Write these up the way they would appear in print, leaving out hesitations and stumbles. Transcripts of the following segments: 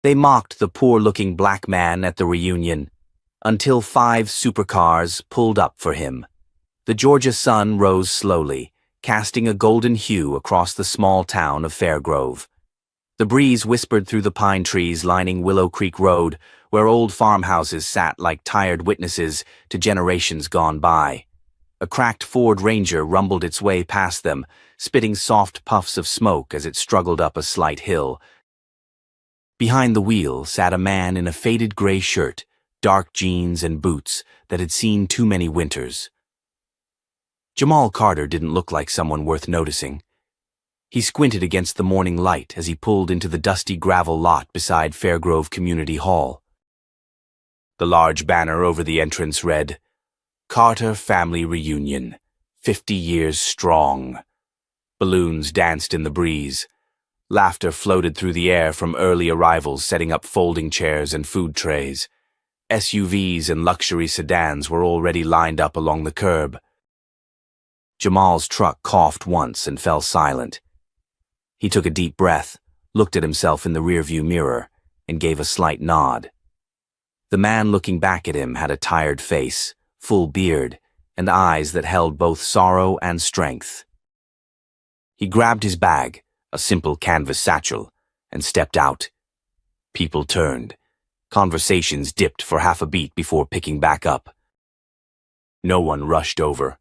They mocked the poor-looking black man at the reunion, until 5 supercars pulled up for him. The Georgia sun rose slowly, casting a golden hue across the small town of Fairgrove. The breeze whispered through the pine trees lining Willow Creek Road, where old farmhouses sat like tired witnesses to generations gone by. A cracked Ford Ranger rumbled its way past them, spitting soft puffs of smoke as it struggled up a slight hill. Behind the wheel sat a man in a faded gray shirt, dark jeans and boots that had seen too many winters. Jamal Carter didn't look like someone worth noticing. He squinted against the morning light as he pulled into the dusty gravel lot beside Fairgrove Community Hall. The large banner over the entrance read, "Carter Family Reunion, 50 years strong." Balloons danced in the breeze. Laughter floated through the air from early arrivals setting up folding chairs and food trays. SUVs and luxury sedans were already lined up along the curb. Jamal's truck coughed once and fell silent. He took a deep breath, looked at himself in the rearview mirror, and gave a slight nod. The man looking back at him had a tired face, full beard, and eyes that held both sorrow and strength. He grabbed his bag, a simple canvas satchel, and stepped out. People turned. Conversations dipped for half a beat before picking back up. No one rushed over.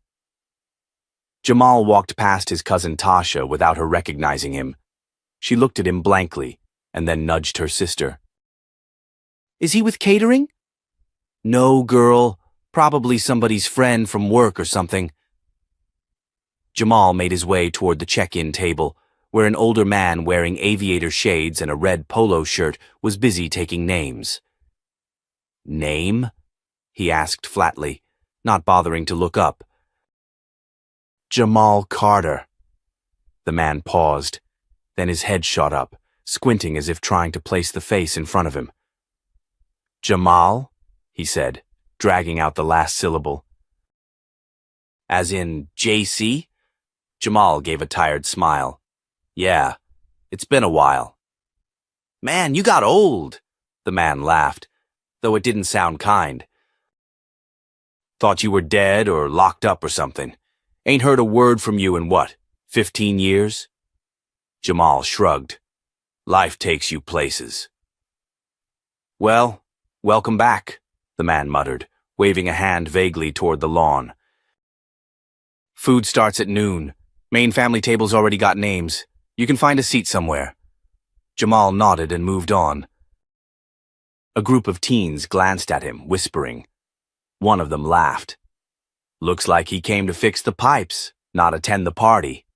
Jamal walked past his cousin Tasha without her recognizing him. She looked at him blankly, and then nudged her sister. "Is he with catering?" "No, girl. Probably somebody's friend from work or something." Jamal made his way toward the check-in table, where an older man wearing aviator shades and a red polo shirt was busy taking names. "Name?" he asked flatly, not bothering to look up. "Jamal Carter." The man paused, then his head shot up, squinting as if trying to place the face in front of him. "Jamal?" he said, dragging out the last syllable. "As in JC?" Jamal gave a tired smile. "Yeah, it's been a while." "Man, you got old," the man laughed, though it didn't sound kind. "Thought you were dead or locked up or something. Ain't heard a word from you in what, 15 years? Jamal shrugged. "Life takes you places." "Well, welcome back," the man muttered, waving a hand vaguely toward the lawn. "Food starts at noon. Main family table's already got names. You can find a seat somewhere." Jamal nodded and moved on. A group of teens glanced at him, whispering. One of them laughed. "Looks like he came to fix the pipes, not attend the party."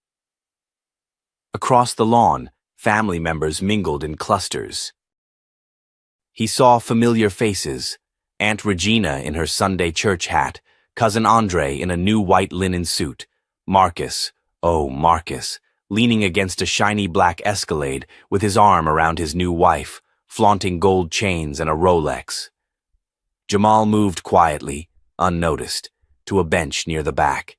Across the lawn, family members mingled in clusters. He saw familiar faces, Aunt Regina in her Sunday church hat, Cousin Andre in a new white linen suit, Marcus, oh Marcus, leaning against a shiny black Escalade with his arm around his new wife, flaunting gold chains and a Rolex. Jamal moved quietly, unnoticed, to a bench near the back.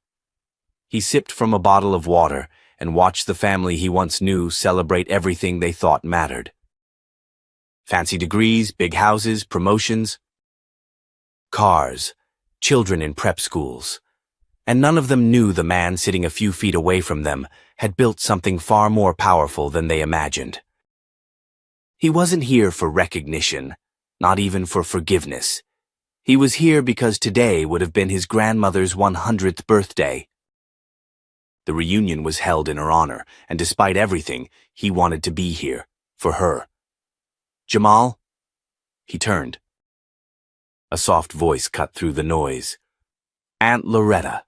He sipped from a bottle of water and watched the family he once knew celebrate everything they thought mattered. Fancy degrees, big houses, promotions, cars, children in prep schools. And none of them knew the man sitting a few feet away from them had built something far more powerful than they imagined. He wasn't here for recognition, not even for forgiveness. He was here because today would have been his grandmother's 100th birthday. The reunion was held in her honor, and despite everything, he wanted to be here, for her. "Jamal?" He turned. A soft voice cut through the noise. Aunt Loretta.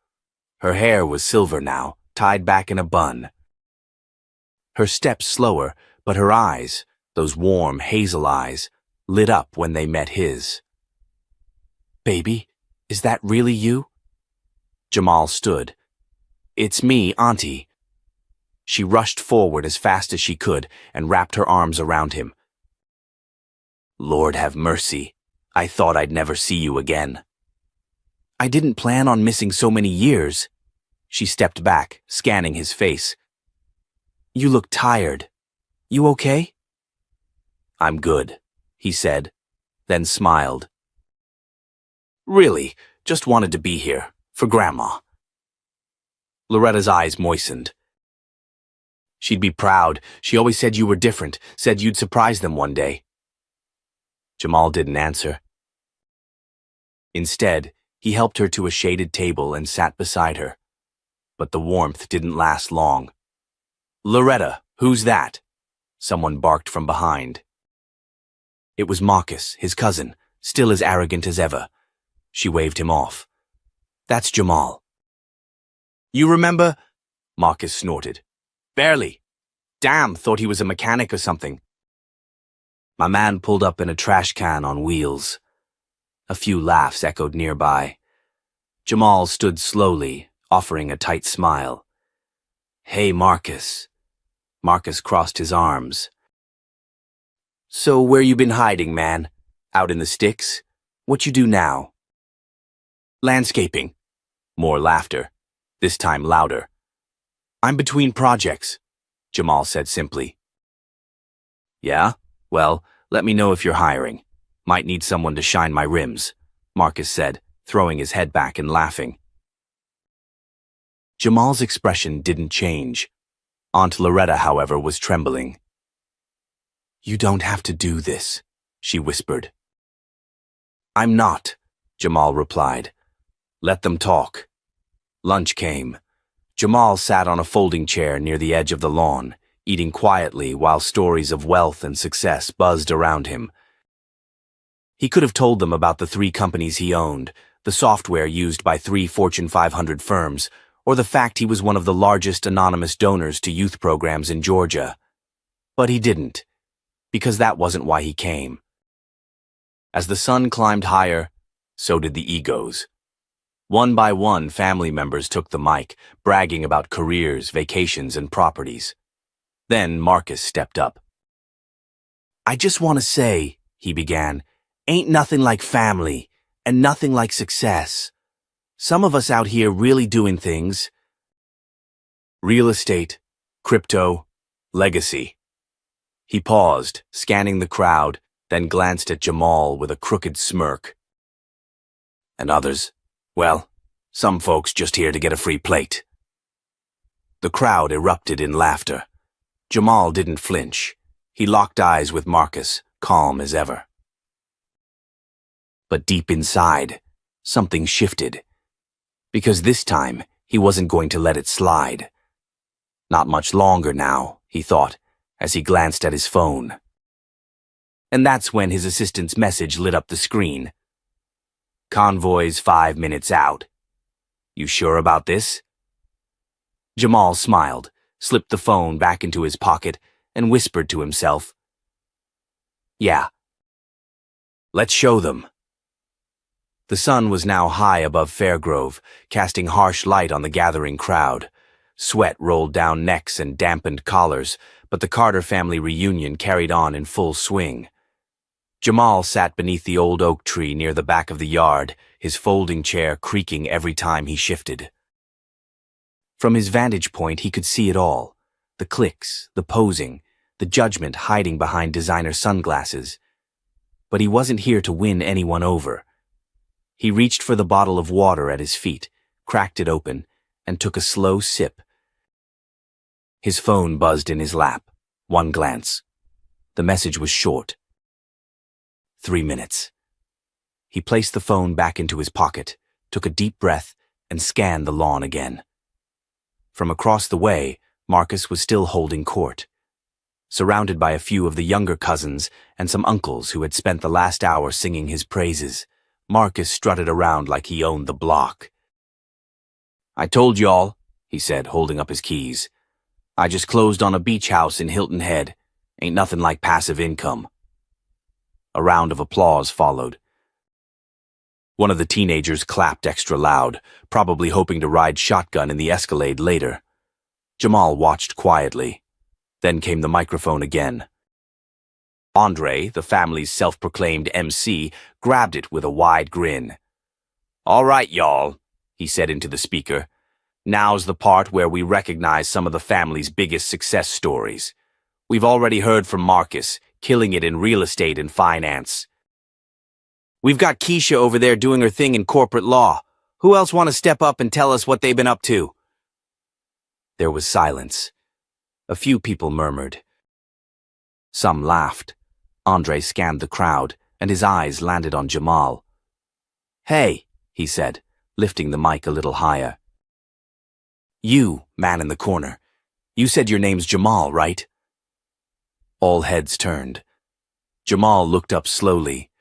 Her hair was silver now, tied back in a bun. Her steps slower, but her eyes, those warm hazel eyes, lit up when they met his. "Baby, is that really you?" Jamal stood. "It's me, Auntie." She rushed forward as fast as she could and wrapped her arms around him. "Lord have mercy. I thought I'd never see you again." "I didn't plan on missing so many years." She stepped back, scanning his face. "You look tired. You okay?" "I'm good," he said, then smiled. Really, just wanted to be here, for Grandma. Loretta's eyes moistened. She'd be proud. She always said you were different, said you'd surprise them one day. Jamal didn't answer. Instead, he helped her to a shaded table and sat beside her. But the warmth didn't last long. Loretta, who's that? Someone barked from behind. It was Marcus, his cousin, still as arrogant as ever. She waved him off. That's Jamal. You remember? Marcus snorted. Barely. Damn, thought he was a mechanic or something. My man pulled up in a trash can on wheels. A few laughs echoed nearby. Jamal stood slowly, offering a tight smile. Hey, Marcus. Marcus crossed his arms. So where you been hiding, man? Out in the sticks? What you do now? Landscaping. More laughter. This time louder. I'm between projects, Jamal said simply. Yeah? Well, let me know if you're hiring. Might need someone to shine my rims, Marcus said, throwing his head back and laughing. Jamal's expression didn't change. Aunt Loretta, however, was trembling. You don't have to do this, she whispered. I'm not, Jamal replied. Let them talk. Lunch came. Jamal sat on a folding chair near the edge of the lawn, eating quietly while stories of wealth and success buzzed around him. He could have told them about the 3 companies he owned, the software used by 3 Fortune 500 firms, or the fact he was one of the largest anonymous donors to youth programs in Georgia. But he didn't, because that wasn't why he came. As the sun climbed higher, so did the egos. One by one, family members took the mic, bragging about careers, vacations, and properties. Then Marcus stepped up. I just want to say, he began, ain't nothing like family, and nothing like success. Some of us out here really doing things. Real estate, crypto, legacy. He paused, scanning the crowd, then glanced at Jamal with a crooked smirk. And others? Well, some folks just here to get a free plate. The crowd erupted in laughter. Jamal didn't flinch. He locked eyes with Marcus, calm as ever. But deep inside, something shifted. Because this time, he wasn't going to let it slide. Not much longer now, he thought, as he glanced at his phone. And that's when his assistant's message lit up the screen. Convoy's 5 minutes out. You sure about this? Jamal smiled, slipped the phone back into his pocket, and whispered to himself. Yeah. Let's show them. The sun was now high above Fairgrove, casting harsh light on the gathering crowd. Sweat rolled down necks and dampened collars, but the Carter family reunion carried on in full swing. Jamal sat beneath the old oak tree near the back of the yard, his folding chair creaking every time he shifted. From his vantage point, he could see it all. The clicks, the posing, the judgment hiding behind designer sunglasses. But he wasn't here to win anyone over. He reached for the bottle of water at his feet, cracked it open, and took a slow sip. His phone buzzed in his lap. One glance. The message was short. 3 minutes. He placed the phone back into his pocket, took a deep breath, and scanned the lawn again. From across the way, Marcus was still holding court. Surrounded by a few of the younger cousins and some uncles who had spent the last hour singing his praises, Marcus strutted around like he owned the block. I told y'all, he said, holding up his keys. I just closed on a beach house in Hilton Head. Ain't nothing like passive income. A round of applause followed. One of the teenagers clapped extra loud, probably hoping to ride shotgun in the Escalade later. Jamal watched quietly. Then came the microphone again. Andre, the family's self-proclaimed MC, grabbed it with a wide grin. All right, y'all, he said into the speaker. Now's the part where we recognize some of the family's biggest success stories. We've already heard from Marcus, killing it in real estate and finance. We've got Keisha over there doing her thing in corporate law. Who else want to step up and tell us what they've been up to? There was silence. A few people murmured. Some laughed. Andre scanned the crowd, and his eyes landed on Jamal. "Hey," he said, lifting the mic a little higher. "You, man in the corner. You said your name's Jamal, right?" All heads turned. Jamal looked up slowly.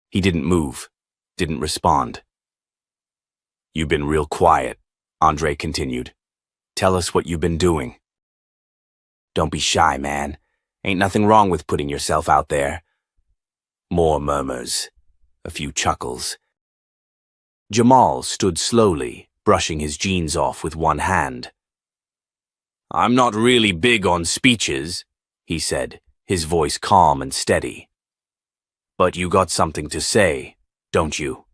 He didn't move, didn't respond. "You've been real quiet," Andre continued. "Tell us what you've been doing." "Don't be shy, man. Ain't nothing wrong with putting yourself out there." More murmurs. A few chuckles. Jamal stood slowly, brushing his jeans off with one hand. "I'm not really big on speeches," he said, his voice calm and steady. "But you got something to say, don't you?"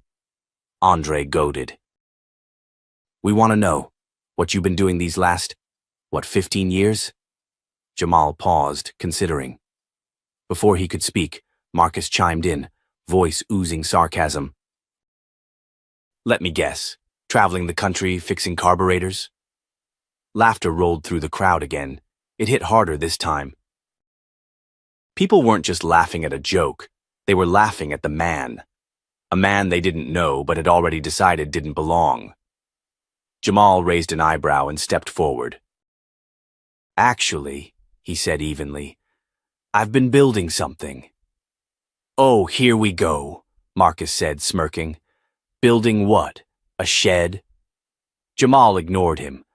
Andre goaded. "We want to know what you've been doing these last, 15 years? Jamal paused, considering. Before he could speak, Marcus chimed in, voice oozing sarcasm. "Let me guess. Traveling the country, fixing carburetors?" Laughter rolled through the crowd again. It hit harder this time. People weren't just laughing at a joke. They were laughing at the man. A man they didn't know but had already decided didn't belong. Jamal raised an eyebrow and stepped forward. "Actually," he said evenly, "I've been building something." "Oh, here we go," Marcus said, smirking. "Building what? A shed?" Jamal ignored him.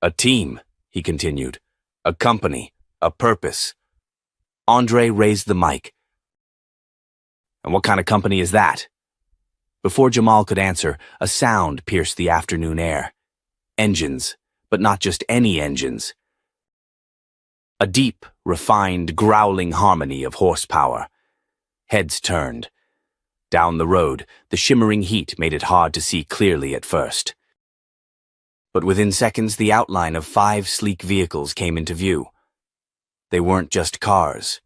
"A team," he continued. "A company, a purpose." Andre raised the mic. "And what kind of company is that?" Before Jamal could answer, a sound pierced the afternoon air. Engines, but not just any engines. A deep, refined, growling harmony of horsepower. Heads turned. Down the road, the shimmering heat made it hard to see clearly at first. But within seconds, the outline of 5 sleek vehicles came into view. They weren't just cars.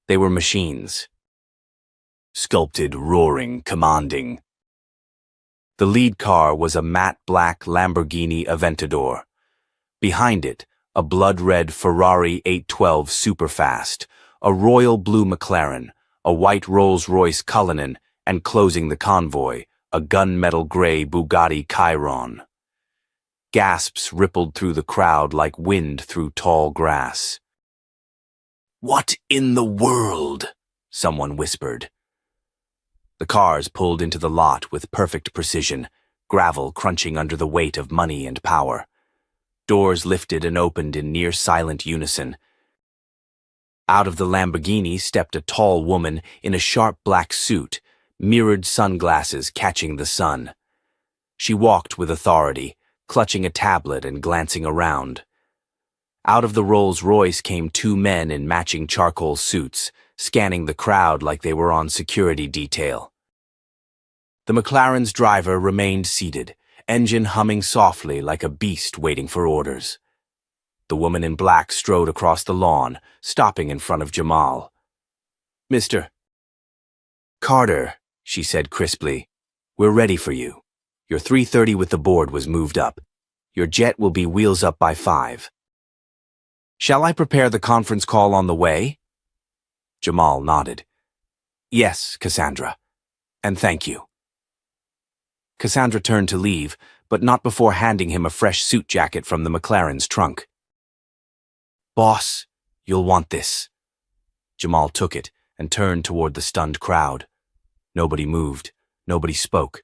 They were machines. Sculpted, roaring, commanding. The lead car was a matte black Lamborghini Aventador. Behind it, a blood-red Ferrari 812 Superfast, a royal blue McLaren, a white Rolls-Royce Cullinan, and closing the convoy, a gunmetal gray Bugatti Chiron. Gasps rippled through the crowd like wind through tall grass. "What in the world?" someone whispered. The cars pulled into the lot with perfect precision, gravel crunching under the weight of money and power. Doors lifted and opened in near-silent unison. Out of the Lamborghini stepped a tall woman in a sharp black suit, mirrored sunglasses catching the sun. She walked with authority, clutching a tablet and glancing around. Out of the Rolls-Royce came 2 men in matching charcoal suits, scanning the crowd like they were on security detail. The McLaren's driver remained seated, engine humming softly like a beast waiting for orders. The woman in black strode across the lawn, stopping in front of Jamal. "Mr. Carter," she said crisply, "we're ready for you. Your 3:30 with the board was moved up. Your jet will be wheels up by 5. Shall I prepare the conference call on the way?" Jamal nodded. "Yes, Cassandra. And thank you." Cassandra turned to leave, but not before handing him a fresh suit jacket from the McLaren's trunk. "Boss, you'll want this." Jamal took it and turned toward the stunned crowd. Nobody moved. Nobody spoke.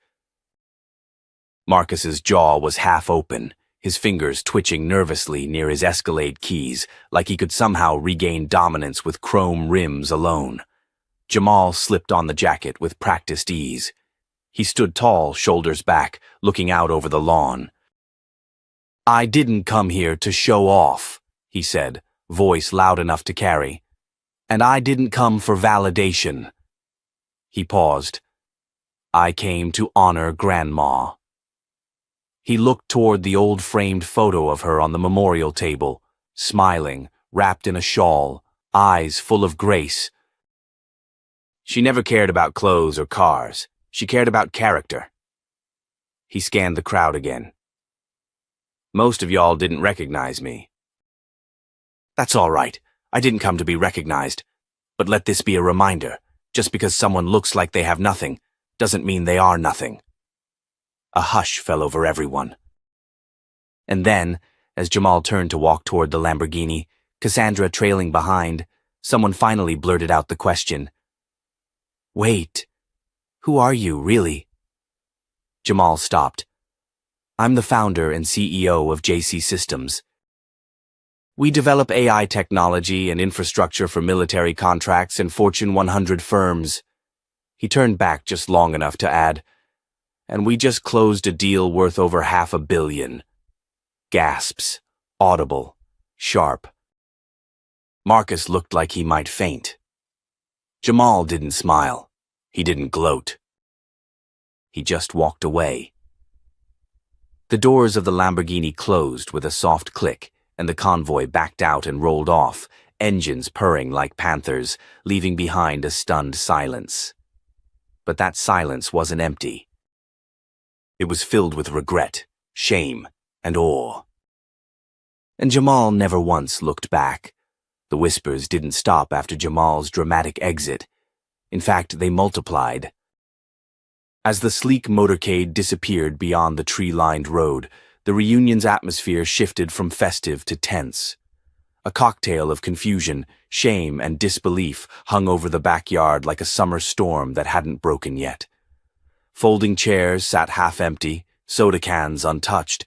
Marcus's jaw was half open, his fingers twitching nervously near his Escalade keys, like he could somehow regain dominance with chrome rims alone. Jamal slipped on the jacket with practiced ease. He stood tall, shoulders back, looking out over the lawn. "I didn't come here to show off," he said, voice loud enough to carry. "And I didn't come for validation." He paused. "I came to honor Grandma." He looked toward the old framed photo of her on the memorial table, smiling, wrapped in a shawl, eyes full of grace. She never cared about clothes or cars. She cared about character. He scanned the crowd again. Most of y'all didn't recognize me. That's all right. I didn't come to be recognized. But let this be a reminder. Just because someone looks like they have nothing, doesn't mean they are nothing. A hush fell over everyone. And then, as Jamal turned to walk toward the Lamborghini, Cassandra trailing behind, someone finally blurted out the question. Wait, who are you, really? Jamal stopped. I'm the founder and CEO of JC Systems. We develop AI technology and infrastructure for military contracts and Fortune 100 firms. He turned back just long enough to add, and we just closed a deal worth over $500 million. Gasps, audible, sharp. Marcus looked like he might faint. Jamal didn't smile. He didn't gloat. He just walked away. The doors of the Lamborghini closed with a soft click, and the convoy backed out and rolled off, engines purring like panthers, leaving behind a stunned silence. But that silence wasn't empty. It was filled with regret, shame, and awe. And Jamal never once looked back. The whispers didn't stop after Jamal's dramatic exit. In fact, they multiplied. As the sleek motorcade disappeared beyond the tree-lined road, the reunion's atmosphere shifted from festive to tense. A cocktail of confusion, shame, and disbelief hung over the backyard like a summer storm that hadn't broken yet. Folding chairs sat half-empty, soda cans untouched,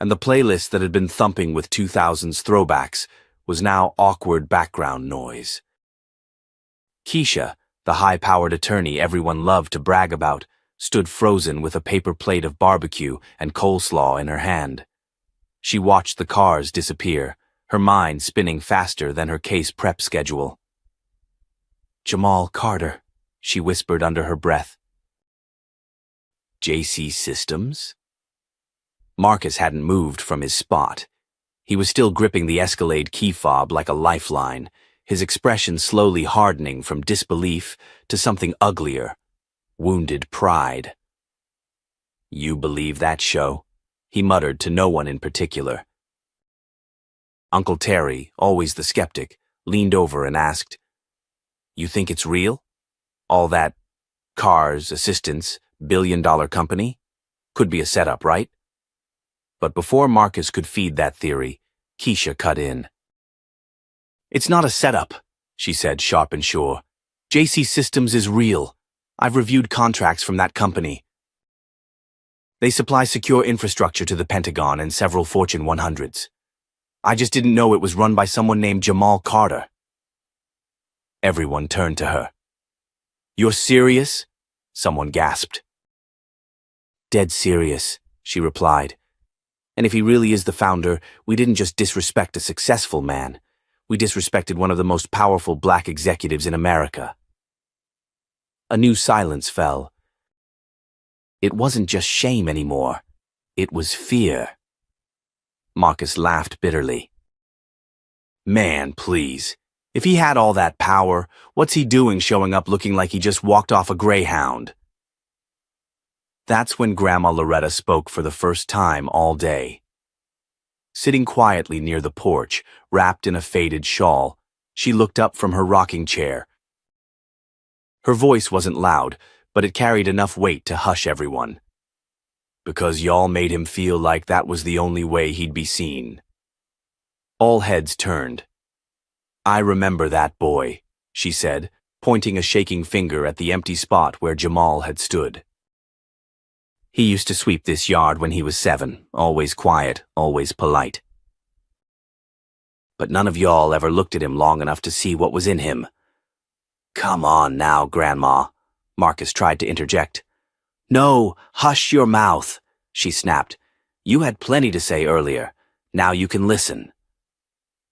and the playlist that had been thumping with 2000s throwbacks was now awkward background noise. Keisha, the high-powered attorney everyone loved to brag about, stood frozen with a paper plate of barbecue and coleslaw in her hand. She watched the cars disappear, her mind spinning faster than her case prep schedule. Jamal Carter, she whispered under her breath. JC Systems? Marcus hadn't moved from his spot. He was still gripping the Escalade key fob like a lifeline, his expression slowly hardening from disbelief to something uglier. Wounded pride. You believe that show? He muttered to no one in particular. Uncle Terry, always the skeptic, leaned over and asked, You think it's real? All that cars, assistants, billion-dollar company? Could be a setup, right? But before Marcus could feed that theory, Keisha cut in. It's not a setup, she said, sharp and sure. JC Systems is real. I've reviewed contracts from that company. They supply secure infrastructure to the Pentagon and several Fortune 100s. I just didn't know it was run by someone named Jamal Carter. Everyone turned to her. You're serious? Someone gasped. Dead serious, she replied. And if he really is the founder, we didn't just disrespect a successful man. We disrespected one of the most powerful black executives in America. A new silence fell. It wasn't just shame anymore. It was fear. Marcus laughed bitterly. Man, please. If he had all that power, what's he doing showing up looking like he just walked off a Greyhound? That's when Grandma Loretta spoke for the first time all day. Sitting quietly near the porch, wrapped in a faded shawl, she looked up from her rocking chair. Her voice wasn't loud, but it carried enough weight to hush everyone. Because y'all made him feel like that was the only way he'd be seen. All heads turned. I remember that boy, she said, pointing a shaking finger at the empty spot where Jamal had stood. He used to sweep this yard when he was 7, always quiet, always polite. But none of y'all ever looked at him long enough to see what was in him. Come on now, Grandma, Marcus tried to interject. No, hush your mouth, she snapped. You had plenty to say earlier. Now you can listen.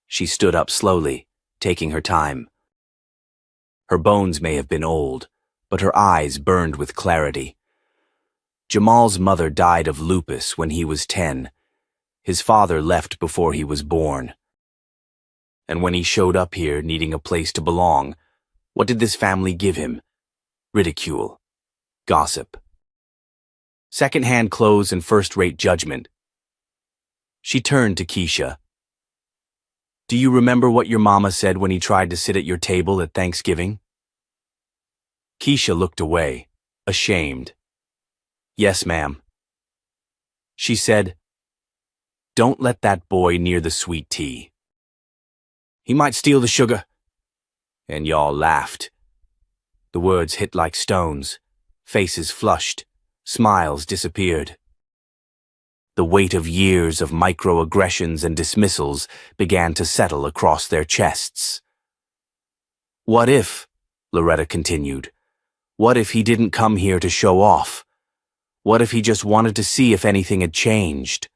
She stood up slowly, taking her time. Her bones may have been old, but her eyes burned with clarity. Jamal's mother died of lupus when he was 10. His father left before he was born. And when he showed up here needing a place to belong, what did this family give him? Ridicule. Gossip. Second-hand clothes and first-rate judgment. She turned to Keisha. Do you remember what your mama said when he tried to sit at your table at Thanksgiving? Keisha looked away, ashamed. Yes, ma'am. She said, don't let that boy near the sweet tea. He might steal the sugar. And y'all laughed. The words hit like stones. Faces flushed. Smiles disappeared. The weight of years of microaggressions and dismissals began to settle across their chests. What if, Loretta continued, what if he didn't come here to show off? What if he just wanted to see if anything had changed?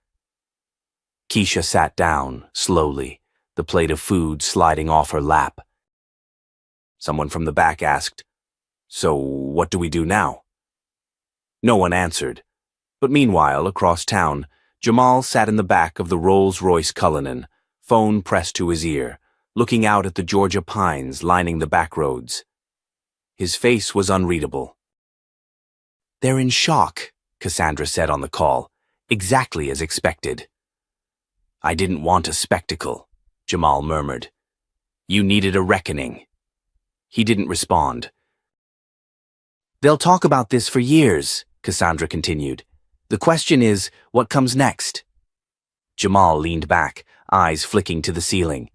Keisha sat down, slowly, the plate of food sliding off her lap. Someone from the back asked, so what do we do now? No one answered. But meanwhile, across town, Jamal sat in the back of the Rolls-Royce Cullinan, phone pressed to his ear, looking out at the Georgia pines lining the back roads. His face was unreadable. They're in shock, Cassandra said on the call, exactly as expected. I didn't want a spectacle, Jamal murmured. You needed a reckoning. He didn't respond. They'll talk about this for years, Cassandra continued. The question is, what comes next? Jamal leaned back, eyes flicking to the ceiling.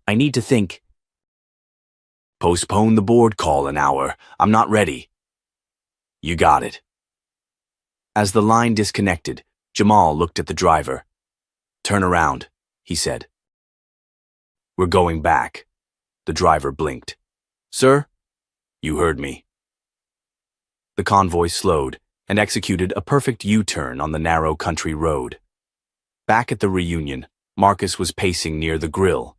I need to think. Postpone the board call an hour. I'm not ready. You got it. As the line disconnected, Jamal looked at the driver. Turn around, he said. We're going back. The driver blinked. Sir? You heard me. The convoy slowed and executed a perfect U-turn on the narrow country road. Back at the reunion, Marcus was pacing near the grill.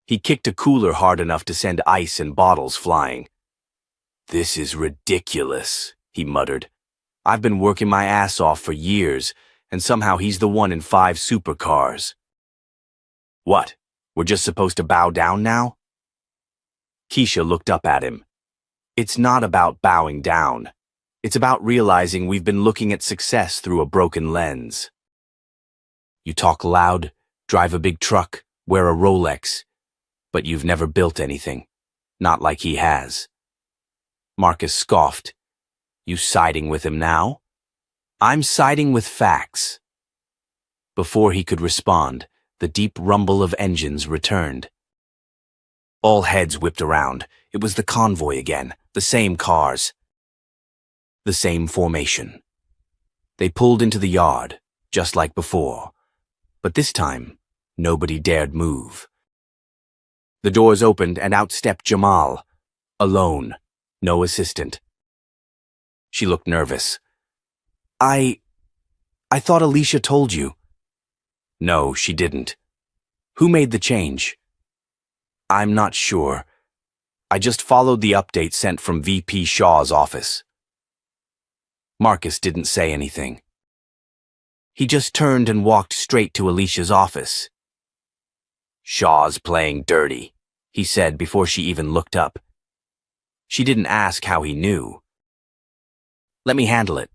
He kicked a cooler hard enough to send ice and bottles flying. This is ridiculous, he muttered. I've been working my ass off for years, and somehow he's the one in 5 supercars. What? We're just supposed to bow down now? Keisha looked up at him. It's not about bowing down. It's about realizing we've been looking at success through a broken lens. You talk loud, drive a big truck, wear a Rolex, but you've never built anything. Not like he has. Marcus scoffed. You siding with him now? I'm siding with facts. Before he could respond, the deep rumble of engines returned. All heads whipped around. It was the convoy again, the same cars. The same formation. They pulled into the yard, just like before. But this time, nobody dared move. The doors opened and out stepped Jamal. Alone, no assistant. She looked nervous. I thought Alicia told you. No, she didn't. Who made the change? I'm not sure. I just followed the update sent from VP Shaw's office. Marcus didn't say anything. He just turned and walked straight to Alicia's office. Shaw's playing dirty, he said before she even looked up. She didn't ask how he knew. Let me handle it.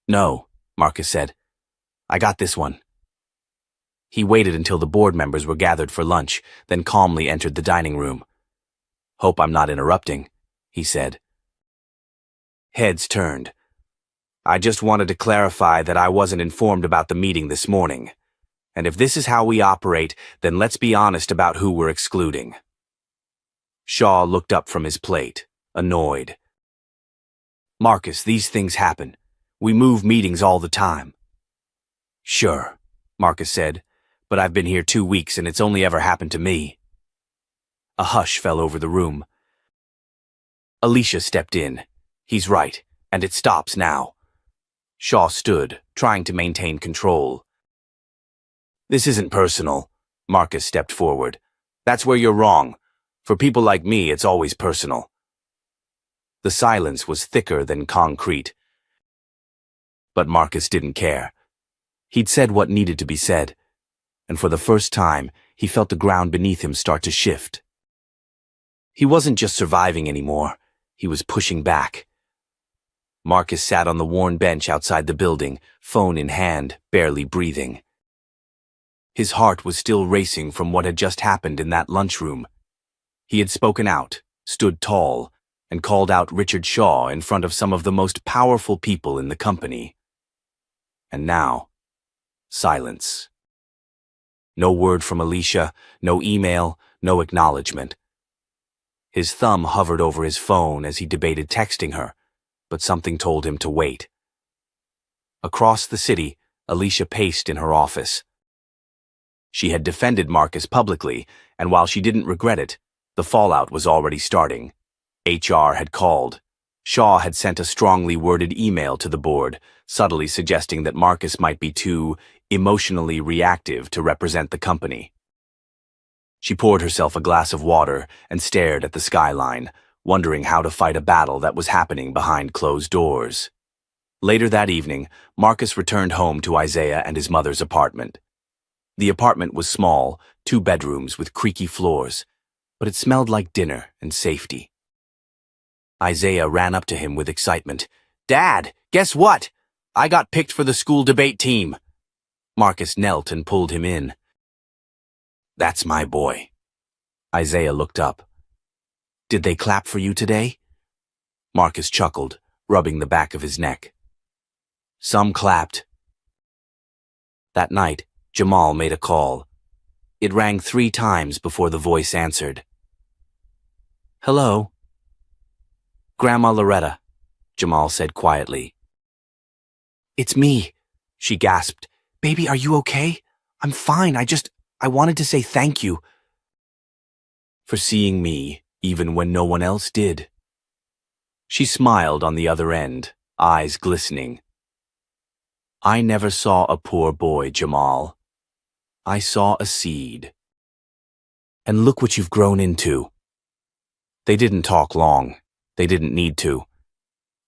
No, Marcus said. I got this one. He waited until the board members were gathered for lunch, then calmly entered the dining room. Hope I'm not interrupting, he said. Heads turned. I just wanted to clarify that I wasn't informed about the meeting this morning. And if this is how we operate, then let's be honest about who we're excluding. Shaw looked up from his plate, annoyed. Marcus, these things happen. We move meetings all the time. Sure, Marcus said, but I've been here 2 weeks and it's only ever happened to me. A hush fell over the room. Alicia stepped in. He's right, and it stops now. Shaw stood, trying to maintain control. This isn't personal. Marcus stepped forward. That's where you're wrong. For people like me, it's always personal. The silence was thicker than concrete. But Marcus didn't care. He'd said what needed to be said, and for the first time, he felt the ground beneath him start to shift. He wasn't just surviving anymore, he was pushing back. Marcus sat on the worn bench outside the building, phone in hand, barely breathing. His heart was still racing from what had just happened in that lunchroom. He had spoken out, stood tall, and called out Richard Shaw in front of some of the most powerful people in the company. And now, silence. No word from Alicia, no email, no acknowledgement. His thumb hovered over his phone as he debated texting her, but something told him to wait. Across the city, Alicia paced in her office. She had defended Marcus publicly, and while she didn't regret it, the fallout was already starting. HR had called. Shaw had sent a strongly worded email to the board, subtly suggesting that Marcus might be too emotionally reactive to represent the company. She poured herself a glass of water and stared at the skyline, wondering how to fight a battle that was happening behind closed doors. Later that evening, Marcus returned home to Isaiah and his mother's apartment. The apartment was small, 2 bedrooms with creaky floors, but it smelled like dinner and safety. Isaiah ran up to him with excitement. "Dad, guess what? I got picked for the school debate team." Marcus knelt and pulled him in. "That's my boy." Isaiah looked up. "Did they clap for you today?" Marcus chuckled, rubbing the back of his neck. "Some clapped." That night, Jamal made a call. It rang 3 times before the voice answered. "Hello?" "Grandma Loretta," Jamal said quietly. "It's me," she gasped. "Baby, are you okay? I'm fine. I wanted to say thank you for seeing me, even when no one else did." She smiled on the other end, eyes glistening. "I never saw a poor boy, Jamal. I saw a seed. And look what you've grown into." They didn't talk long. They didn't need to.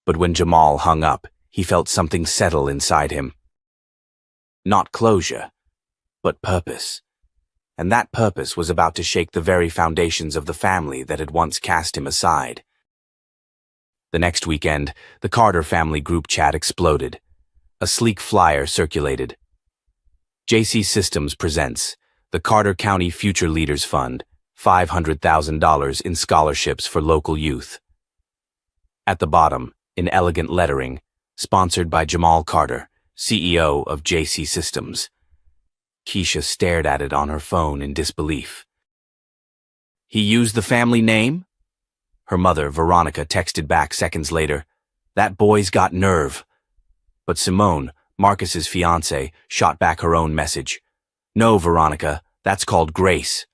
But when Jamal hung up, he felt something settle inside him. Not closure, but purpose. And that purpose was about to shake the very foundations of the family that had once cast him aside. The next weekend, the Carter family group chat exploded. A sleek flyer circulated. JC Systems presents the Carter County Future Leaders Fund, $500,000 in scholarships for local youth. At the bottom, in elegant lettering, sponsored by Jamal Carter, CEO of JC Systems. Keisha stared at it on her phone in disbelief. "He used the family name?" Her mother, Veronica, texted back seconds later. "That boy's got nerve." But Simone, Marcus's fiancée, shot back her own message. "No, Veronica, that's called grace."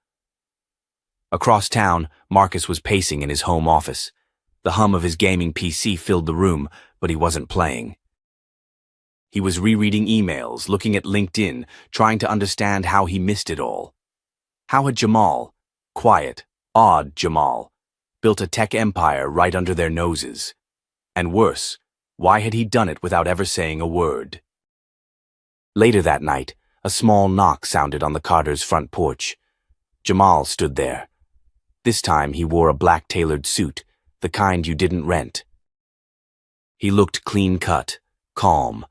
Across town, Marcus was pacing in his home office. The hum of his gaming PC filled the room, but he wasn't playing. He was rereading emails, looking at LinkedIn, trying to understand how he missed it all. How had Jamal, quiet, odd Jamal, built a tech empire right under their noses? And worse, why had he done it without ever saying a word? Later that night, a small knock sounded on the Carters' front porch. Jamal stood there. This time he wore a black tailored suit, the kind you didn't rent. He looked clean-cut, calm,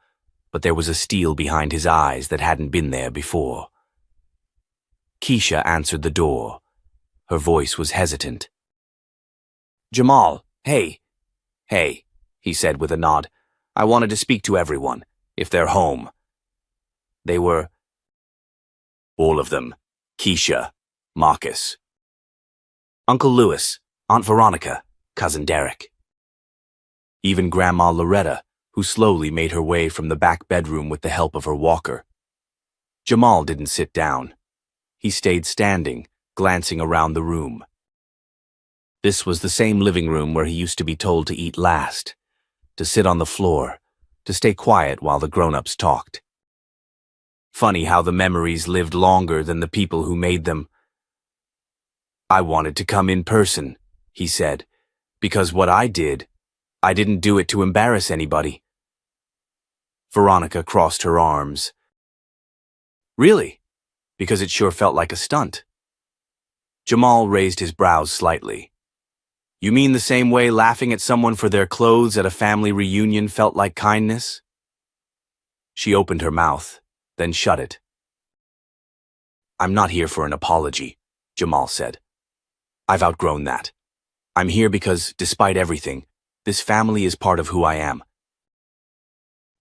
but there was a steel behind his eyes that hadn't been there before. Keisha answered the door. Her voice was hesitant. "Jamal, hey." "Hey," he said with a nod. "I wanted to speak to everyone, if they're home." They were all of them. Keisha, Marcus, Uncle Louis, Aunt Veronica, Cousin Derek. Even Grandma Loretta, who slowly made her way from the back bedroom with the help of her walker. Jamal didn't sit down. He stayed standing, glancing around the room. This was the same living room where he used to be told to eat last, to sit on the floor, to stay quiet while the grown-ups talked. Funny how the memories lived longer than the people who made them. "I wanted to come in person," he said, "because what I didn't do it to embarrass anybody." Veronica crossed her arms. "Really? Because it sure felt like a stunt. Jamal raised his brows slightly. You mean the same way laughing at someone for their clothes at a family reunion felt like kindness? She opened her mouth, then shut it. I'm not here for an apology, Jamal said. I've outgrown that. I'm here because, despite everything, this family is part of who I am.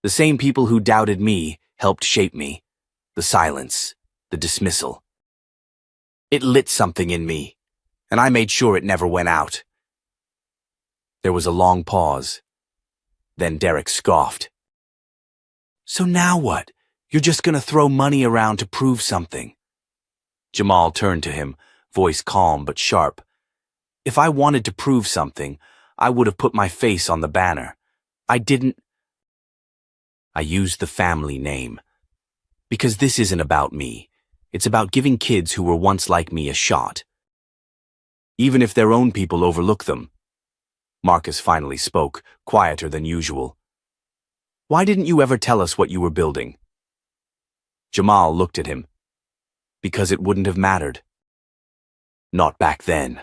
The same people who doubted me helped shape me. The silence, the dismissal. It lit something in me, and I made sure it never went out. There was a long pause. Then Derek scoffed. So now what? You're just gonna throw money around to prove something? Jamal turned to him, voice calm but sharp. If I wanted to prove something, I would have put my face on the banner. I didn't. I used the family name. Because this isn't about me. It's about giving kids who were once like me a shot. Even if their own people overlook them. Marcus finally spoke, quieter than usual. Why didn't you ever tell us what you were building? Jamal looked at him. Because it wouldn't have mattered. Not back then.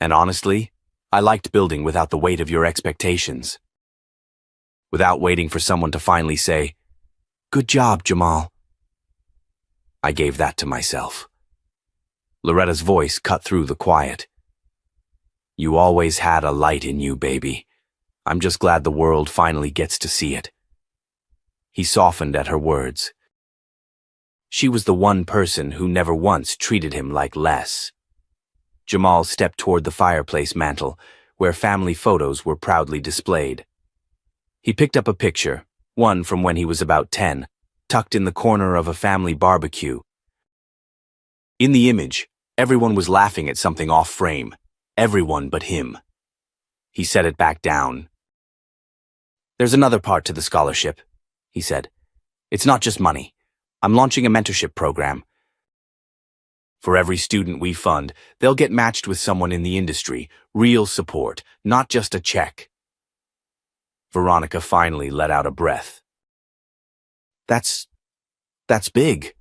And honestly, I liked building without the weight of your expectations. Without waiting for someone to finally say, Good job, Jamal. I gave that to myself. Loretta's voice cut through the quiet. You always had a light in you, baby. I'm just glad the world finally gets to see it. He softened at her words. She was the one person who never once treated him like less. Jamal stepped toward the fireplace mantel, where family photos were proudly displayed. He picked up a picture, one from when he was about 10, tucked in the corner of a family barbecue. In the image, everyone was laughing at something off-frame. Everyone but him. He set it back down. There's another part to the scholarship, he said. It's not just money. I'm launching a mentorship program. For every student we fund, they'll get matched with someone in the industry, real support, not just a check. Veronica finally let out a breath. That's big.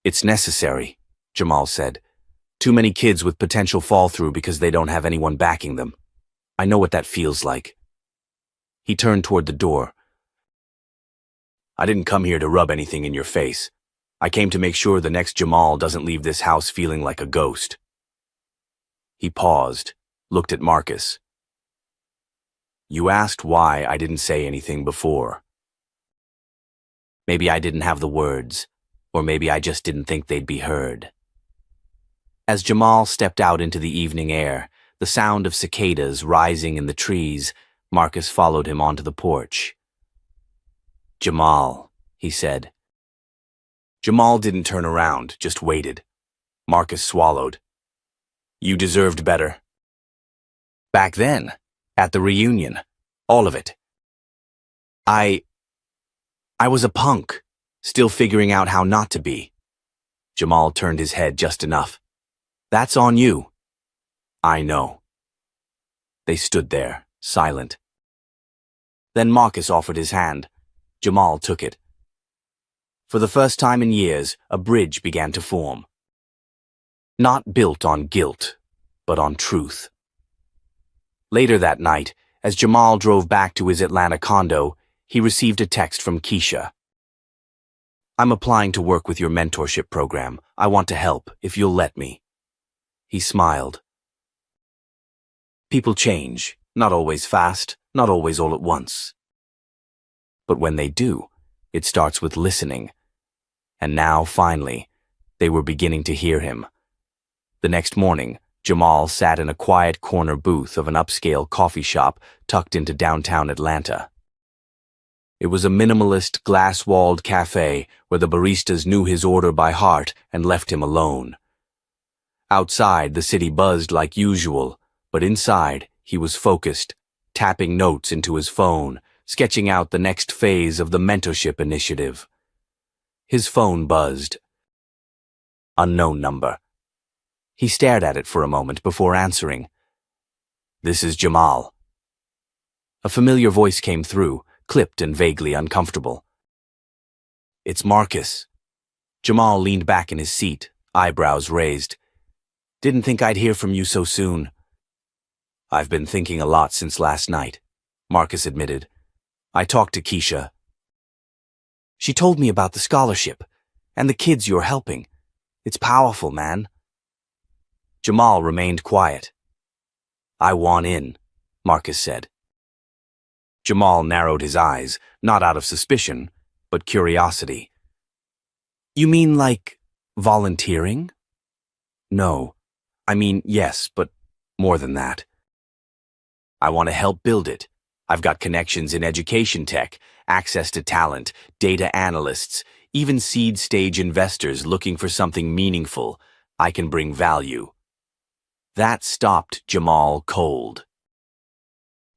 It's necessary, Jamal said. Too many kids with potential fall through because they don't have anyone backing them. I know what that feels like. He turned toward the door. I didn't come here to rub anything in your face. I came to make sure the next Jamal doesn't leave this house feeling like a ghost. He paused, looked at Marcus. You asked why I didn't say anything before. Maybe I didn't have the words, or maybe I just didn't think they'd be heard. As Jamal stepped out into the evening air, the sound of cicadas rising in the trees, Marcus followed him onto the porch. Jamal, he said. Jamal didn't turn around, just waited. Marcus swallowed. You deserved better. Back then, at the reunion, all of it. I was a punk, still figuring out how not to be. Jamal turned his head just enough. That's on you. I know. They stood there, silent. Then Marcus offered his hand. Jamal took it. For the first time in years, a bridge began to form. Not built on guilt, but on truth. Later that night, as Jamal drove back to his Atlanta condo, he received a text from Keisha. I'm applying to work with your mentorship program. I want to help, if you'll let me. He smiled. People change, not always fast, not always all at once. But when they do, it starts with listening. And now, finally, they were beginning to hear him. The next morning, Jamal sat in a quiet corner booth of an upscale coffee shop tucked into downtown Atlanta. It was a minimalist, glass-walled cafe where the baristas knew his order by heart and left him alone. Outside, the city buzzed like usual, but inside, he was focused, tapping notes into his phone, sketching out the next phase of the mentorship initiative. His phone buzzed. Unknown number. He stared at it for a moment before answering. This is Jamal. A familiar voice came through, clipped and vaguely uncomfortable. It's Marcus. Jamal leaned back in his seat, eyebrows raised. Didn't think I'd hear from you so soon. I've been thinking a lot since last night, Marcus admitted. I talked to Keisha. She told me about the scholarship and the kids you're helping. It's powerful, man. Jamal remained quiet. I want in, Marcus said. Jamal narrowed his eyes, not out of suspicion, but curiosity. You mean like volunteering? No. I mean, yes, but more than that. I want to help build it. I've got connections in education tech, access to talent, data analysts, even seed-stage investors looking for something meaningful. I can bring value. That stopped Jamal cold.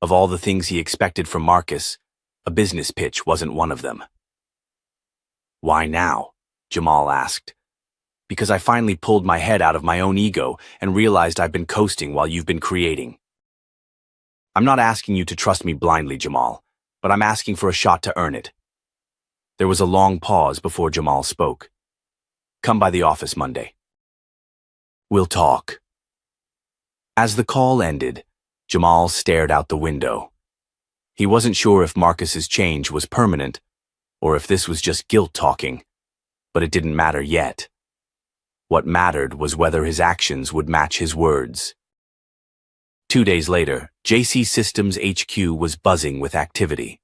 Of all the things he expected from Marcus, a business pitch wasn't one of them. Why now? Jamal asked. Because I finally pulled my head out of my own ego and realized I've been coasting while you've been creating. I'm not asking you to trust me blindly, Jamal, but I'm asking for a shot to earn it. There was a long pause before Jamal spoke. Come by the office Monday. We'll talk. As the call ended, Jamal stared out the window. He wasn't sure if Marcus's change was permanent or if this was just guilt talking, but it didn't matter yet. What mattered was whether his actions would match his words. 2 days later, JC Systems HQ was buzzing with activity.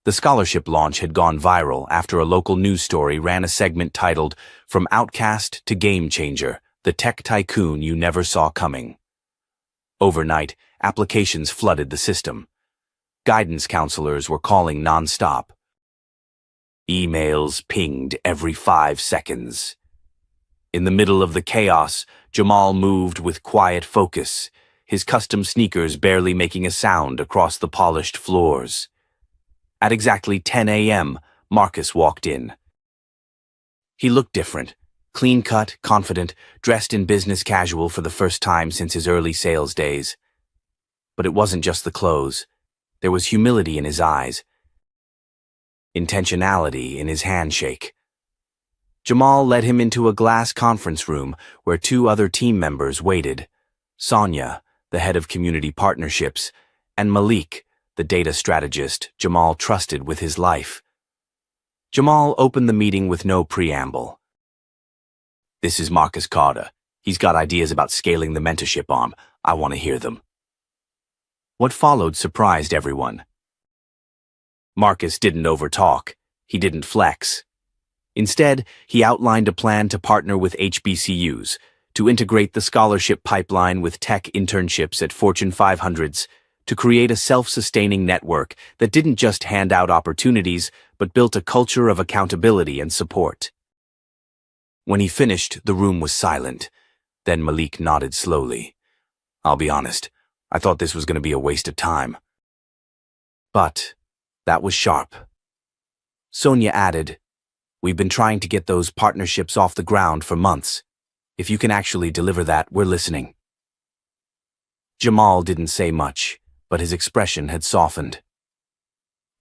The scholarship launch had gone viral after a local news story ran a segment titled, From Outcast to Game Changer, the Tech Tycoon You Never Saw Coming. Overnight, applications flooded the system. Guidance counselors were calling nonstop. Emails pinged every 5 seconds. In the middle of the chaos, Jamal moved with quiet focus, his custom sneakers barely making a sound across the polished floors. At exactly 10 a.m., Marcus walked in. He looked different, clean-cut, confident, dressed in business casual for the first time since his early sales days. But it wasn't just the clothes. There was humility in his eyes, intentionality in his handshake. Jamal led him into a glass conference room where 2 other team members waited. Sonia, the head of community partnerships, and Malik, the data strategist Jamal trusted with his life. Jamal opened the meeting with no preamble. This is Marcus Carter. He's got ideas about scaling the mentorship arm. I want to hear them. What followed surprised everyone. Marcus didn't overtalk. He didn't flex. Instead, he outlined a plan to partner with HBCUs, to integrate the scholarship pipeline with tech internships at Fortune 500s, to create a self-sustaining network that didn't just hand out opportunities, but built a culture of accountability and support. When he finished, the room was silent. Then Malik nodded slowly. I'll be honest, I thought this was going to be a waste of time. But that was sharp. Sonia added, We've been trying to get those partnerships off the ground for months. If you can actually deliver that, we're listening. Jamal didn't say much, but his expression had softened.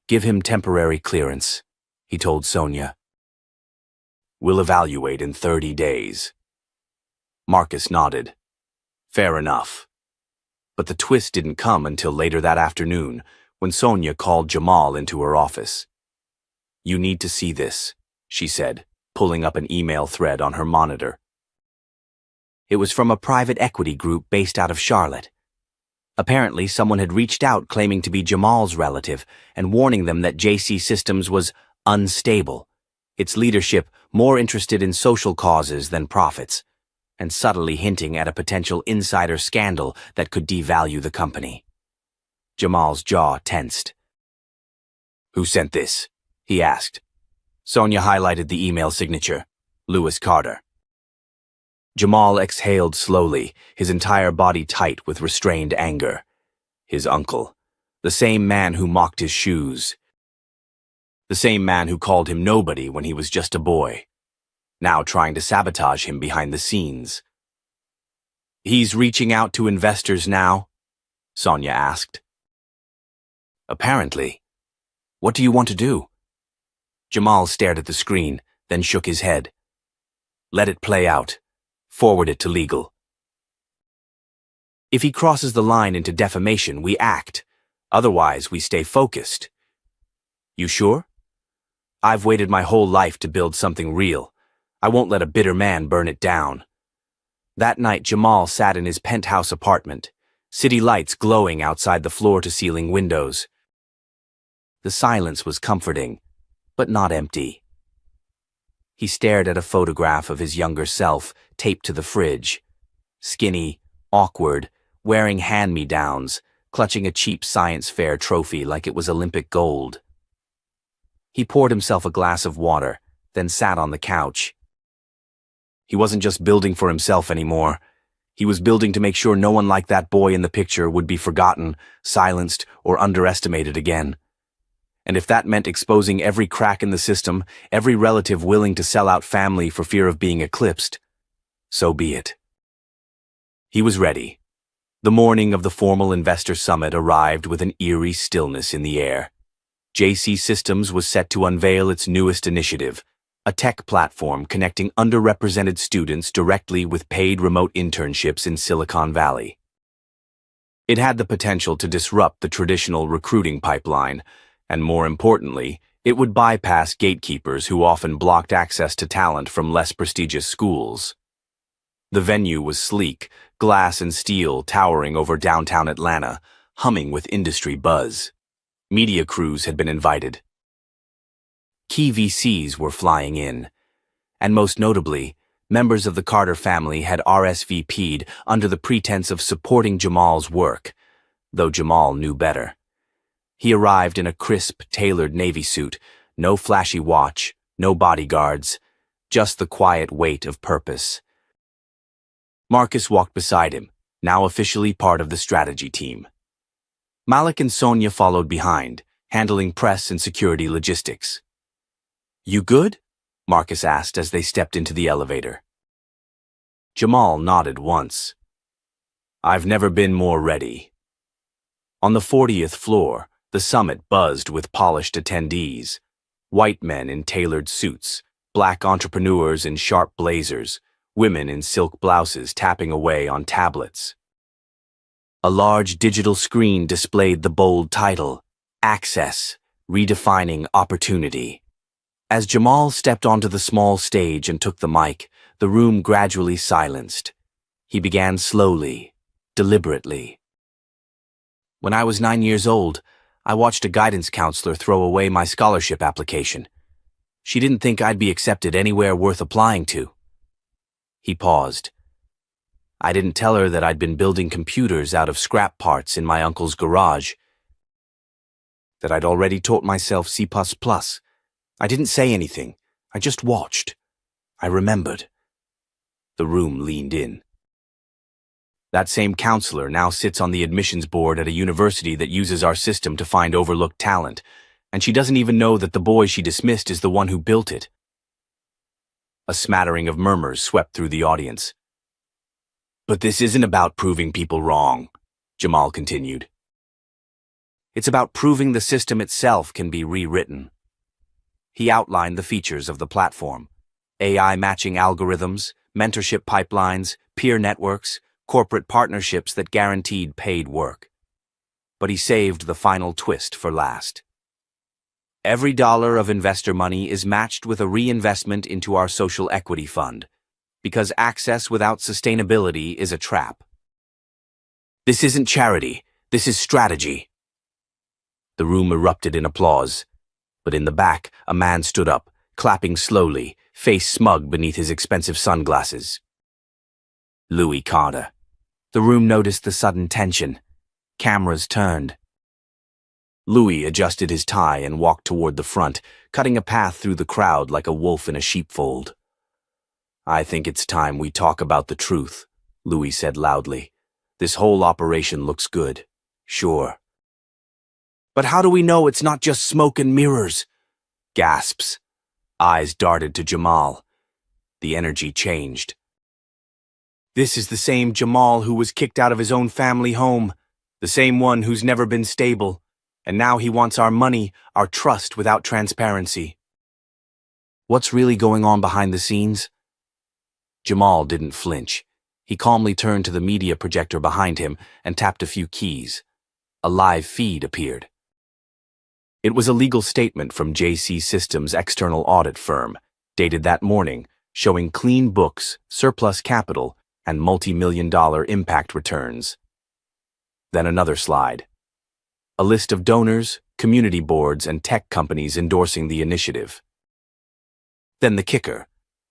Give him temporary clearance, he told Sonia. We'll evaluate in 30 days. Marcus nodded. Fair enough. But the twist didn't come until later that afternoon, when Sonia called Jamal into her office. You need to see this, she said, pulling up an email thread on her monitor. It was from a private equity group based out of Charlotte. Apparently, someone had reached out claiming to be Jamal's relative and warning them that JC Systems was unstable, its leadership more interested in social causes than profits, and subtly hinting at a potential insider scandal that could devalue the company. Jamal's jaw tensed. Who sent this? He asked. Sonia highlighted the email signature, Lewis Carter. Jamal exhaled slowly, his entire body tight with restrained anger. His uncle, the same man who mocked his shoes. The same man who called him nobody when he was just a boy, now trying to sabotage him behind the scenes. He's reaching out to investors now? Sonia asked. Apparently. What do you want to do? Jamal stared at the screen, then shook his head. Let it play out. Forward it to legal. If he crosses the line into defamation, we act. Otherwise, we stay focused. You sure? I've waited my whole life to build something real. I won't let a bitter man burn it down. That night, Jamal sat in his penthouse apartment, city lights glowing outside the floor-to-ceiling windows. The silence was comforting, but not empty. He stared at a photograph of his younger self taped to the fridge. Skinny, awkward, wearing hand-me-downs, clutching a cheap science fair trophy like it was Olympic gold. He poured himself a glass of water, then sat on the couch. He wasn't just building for himself anymore. He was building to make sure no one like that boy in the picture would be forgotten, silenced, or underestimated again. And if that meant exposing every crack in the system, every relative willing to sell out family for fear of being eclipsed, so be it. He was ready. The morning of the formal investor summit arrived with an eerie stillness in the air. JC Systems was set to unveil its newest initiative, a tech platform connecting underrepresented students directly with paid remote internships in Silicon Valley. It had the potential to disrupt the traditional recruiting pipeline, and more importantly, it would bypass gatekeepers who often blocked access to talent from less prestigious schools. The venue was sleek, glass and steel towering over downtown Atlanta, humming with industry buzz. Media crews had been invited. Key VCs were flying in, and most notably, members of the Carter family had RSVP'd under the pretense of supporting Jamal's work, though Jamal knew better. He arrived in a crisp, tailored Navy suit, no flashy watch, no bodyguards, just the quiet weight of purpose. Marcus walked beside him, now officially part of the strategy team. Malik and Sonia followed behind, handling press and security logistics. "You good?" Marcus asked as they stepped into the elevator. Jamal nodded once. "I've never been more ready." On the 40th floor, the summit buzzed with polished attendees. White men in tailored suits, black entrepreneurs in sharp blazers, women in silk blouses tapping away on tablets. A large digital screen displayed the bold title, Access, Redefining Opportunity. As Jamal stepped onto the small stage and took the mic, the room gradually silenced. He began slowly, deliberately. "When I was 9 years old, I watched a guidance counselor throw away my scholarship application. She didn't think I'd be accepted anywhere worth applying to." He paused. "I didn't tell her that I'd been building computers out of scrap parts in my uncle's garage, that I'd already taught myself C++. I didn't say anything. I just watched. I remembered." The room leaned in. "That same counselor now sits on the admissions board at a university that uses our system to find overlooked talent, and she doesn't even know that the boy she dismissed is the one who built it." A smattering of murmurs swept through the audience. "But this isn't about proving people wrong," Jamal continued. "It's about proving the system itself can be rewritten." He outlined the features of the platform: AI matching algorithms, mentorship pipelines, peer networks, corporate partnerships that guaranteed paid work. But he saved the final twist for last. "Every dollar of investor money is matched with a reinvestment into our social equity fund, because access without sustainability is a trap. This isn't charity, this is strategy." The room erupted in applause, but in the back, a man stood up, clapping slowly, face smug beneath his expensive sunglasses. Louis Carter. The room noticed the sudden tension. Cameras turned. Louis adjusted his tie and walked toward the front, cutting a path through the crowd like a wolf in a sheepfold. "I think it's time we talk about the truth," Louis said loudly. "This whole operation looks good, sure. But how do we know it's not just smoke and mirrors?" Gasps. Eyes darted to Jamal. The energy changed. "This is the same Jamal who was kicked out of his own family home, the same one who's never been stable, and now he wants our money, our trust without transparency." "What's really going on behind the scenes?" Jamal didn't flinch. He calmly turned to the media projector behind him and tapped a few keys. A live feed appeared. It was a legal statement from JC Systems' external audit firm, dated that morning, showing clean books, surplus capital, and multi-million-dollar impact returns. Then another slide. A list of donors, community boards, and tech companies endorsing the initiative. Then the kicker,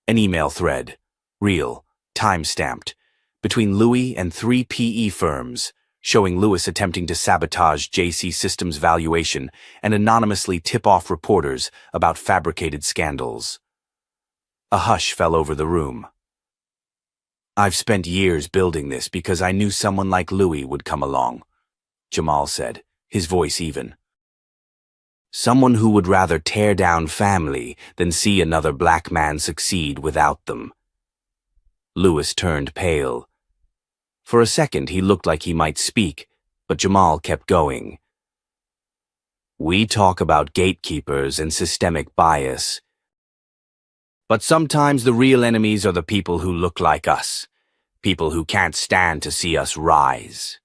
an email thread, real, time-stamped, between Louis and 3 PE firms, showing Lewis attempting to sabotage JC Systems' valuation and anonymously tip off reporters about fabricated scandals. A hush fell over the room. "I've spent years building this because I knew someone like Louis would come along," Jamal said, his voice even. "Someone who would rather tear down family than see another black man succeed without them." Lewis turned pale. For a second he looked like he might speak, but Jamal kept going. "We talk about gatekeepers and systemic bias. But sometimes the real enemies are the people who look like us, people who can't stand to see us rise."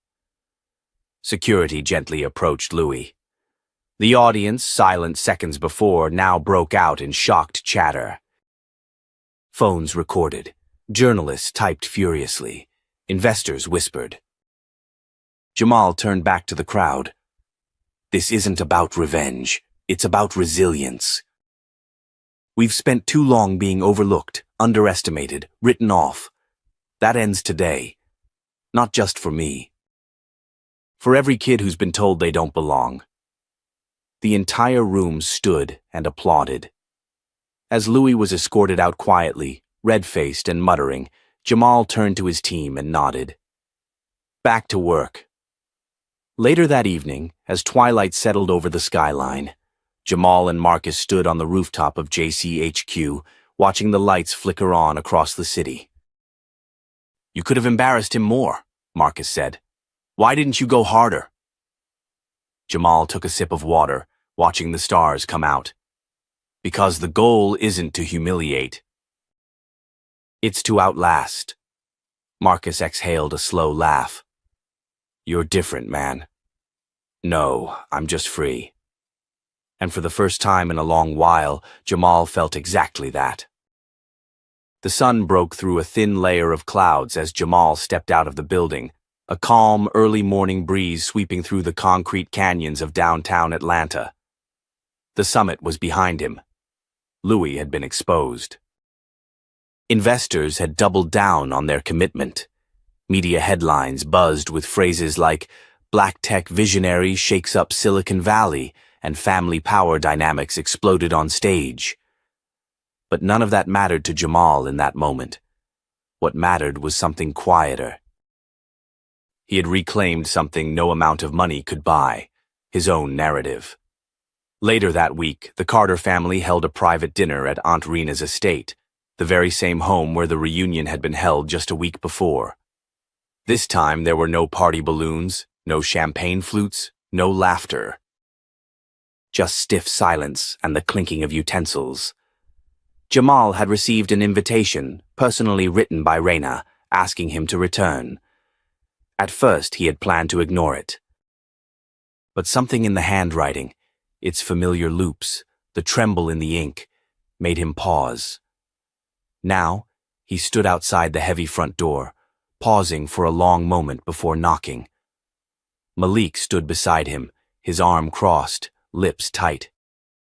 Security gently approached Louis. The audience, silent seconds before, now broke out in shocked chatter. Phones recorded. Journalists typed furiously. Investors whispered. Jamal turned back to the crowd. "This isn't about revenge. It's about resilience. We've spent too long being overlooked, underestimated, written off. That ends today. Not just for me. For every kid who's been told they don't belong." The entire room stood and applauded. As Louis was escorted out quietly, red-faced and muttering, Jamal turned to his team and nodded. Back to work. Later that evening, as twilight settled over the skyline, Jamal and Marcus stood on the rooftop of JCHQ, watching the lights flicker on across the city. "You could have embarrassed him more," Marcus said. "Why didn't you go harder?" Jamal took a sip of water, watching the stars come out. "Because the goal isn't to humiliate. It's to outlast." Marcus exhaled a slow laugh. "You're different, man." "No, I'm just free." And for the first time in a long while, Jamal felt exactly that. The sun broke through a thin layer of clouds as Jamal stepped out of the building, a calm, early morning breeze sweeping through the concrete canyons of downtown Atlanta. The summit was behind him. Louis had been exposed. Investors had doubled down on their commitment. Media headlines buzzed with phrases like "Black tech visionary shakes up Silicon Valley" and "family power dynamics exploded on stage." But none of that mattered to Jamal in that moment. What mattered was something quieter. He had reclaimed something no amount of money could buy, his own narrative. Later that week, the Carter family held a private dinner at Aunt Rena's estate, the very same home where the reunion had been held just a week before. This time there were no party balloons, no champagne flutes, no laughter. Just stiff silence and the clinking of utensils. Jamal had received an invitation, personally written by Rena, asking him to return. At first he had planned to ignore it. But something in the handwriting, its familiar loops, the tremble in the ink, made him pause. Now, he stood outside the heavy front door, pausing for a long moment before knocking. Malik stood beside him, his arm crossed, lips tight.